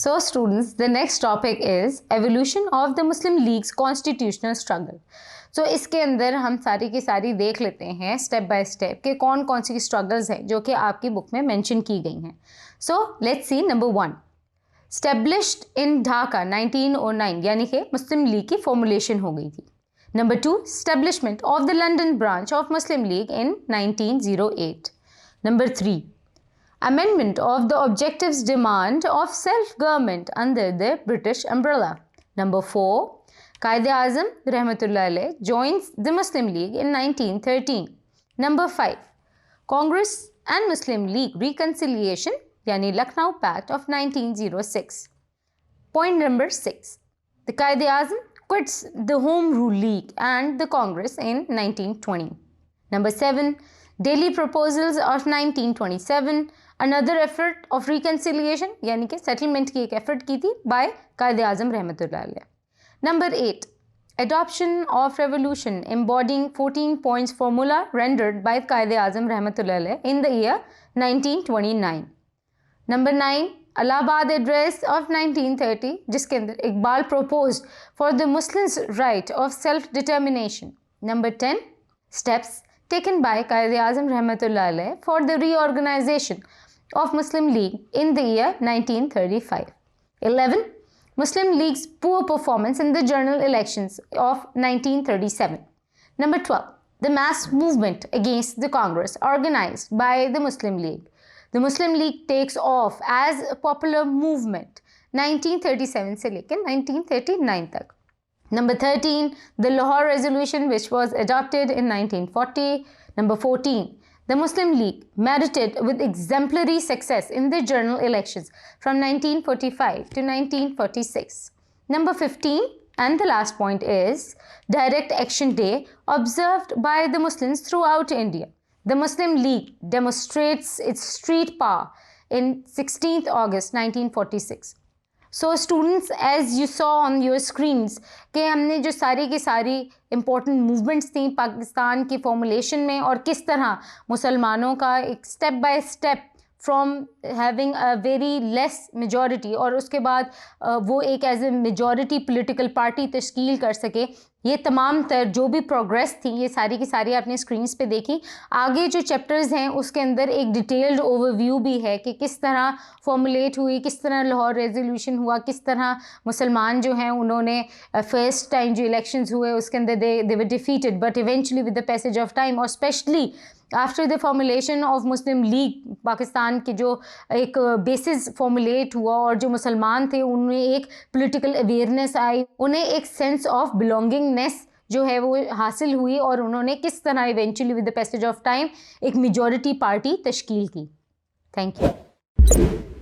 So students, the next topic is evolution of the Muslim League's constitutional struggle. So इसके अंदर हम सारी की सारी देख लेते हैं स्टेप बाय स्टेप कि कौन कौन सी स्ट्रगल्स हैं जो कि आपकी बुक में मेंशन की गई हैं. So let's see number 1. Established in Dhaka 1909 यानी कि मुस्लिम लीग की फॉर्मुलेशन हो गई थी. Number 2. Establishment of the London branch of Muslim League in 1908. Number 3. Amendment of the objectives demand of self-government under the British umbrella. Number 4. Quaid-e-Azam Rahmatullah Alayh joins the Muslim League in 1913. Number 5. Congress and Muslim League reconciliation yani Lucknow Pact of 1906. Point number 6. The Quaid-e-Azam quits the Home Rule League and the Congress in 1920. Number 7. Delhi Proposals of 1927. Another effort of reconciliation यानी कि settlement की एक effort की थी by Quaid-e-Azam रहमतुल्लाह अलैह. Number 8. Adoption of revolution embodying 14 points formula rendered by Quaid-e-Azam रहमतुल्लाह अलैह in the year 1929. Number 9. Allahabad Address of 1930 जिसके अंदर Iqbal proposed for the Muslims' right of self-determination. Number 10. Steps taken by Quaid-e-Azam rahmatullah alayh for the reorganization of Muslim League in the year 1935. 11. Muslim League's poor performance in the general elections of 1937. Number 12. The mass movement against the Congress organized by the Muslim League. The Muslim League takes off as a popular movement 1937 से लेकर 1939 तक. Number 13, the Lahore Resolution which was adopted in 1940. Number 14, the Muslim League merited with exemplary success in the general elections from 1945 to 1946. Number 15, and the last point is Direct Action Day observed by the Muslims throughout India. The Muslim League demonstrates its street power in 16th August 1946. So students, as you saw on your screens कि हमने जो सारी की सारी important movements थी पाकिस्तान की formulation में और किस तरह मुसलमानों का एक step by step from having a very less majority और उसके बाद वो एक as a majority political party तश्कील कर सके, ये तमाम तर जो भी प्रोग्रेस थी ये सारी की सारी आपने स्क्रीन्स पे देखी. आगे जो चैप्टर्स हैं उसके अंदर एक डिटेल्ड ओवरव्यू भी है कि किस तरह फॉर्मुलेट हुई, किस तरह लाहौर रेजोल्यूशन हुआ, किस तरह मुसलमान जो हैं उन्होंने फर्स्ट टाइम जो इलेक्शंस हुए उसके अंदर they were defeated but eventually with the passage of time, और specially after the formulation of Muslim League Pakistan के जो एक बेसिस फॉर्मुलेट हुआ और जो मुसलमान थे उनमें एक पॉलिटिकल अवेयरनेस आई, उन्हें एक सेंस ऑफ बिलोंगिंगनेस जो है वो हासिल हुई और उन्होंने किस तरह eventually with the passage of time एक मेजॉरिटी पार्टी तश्कील की. Thank you.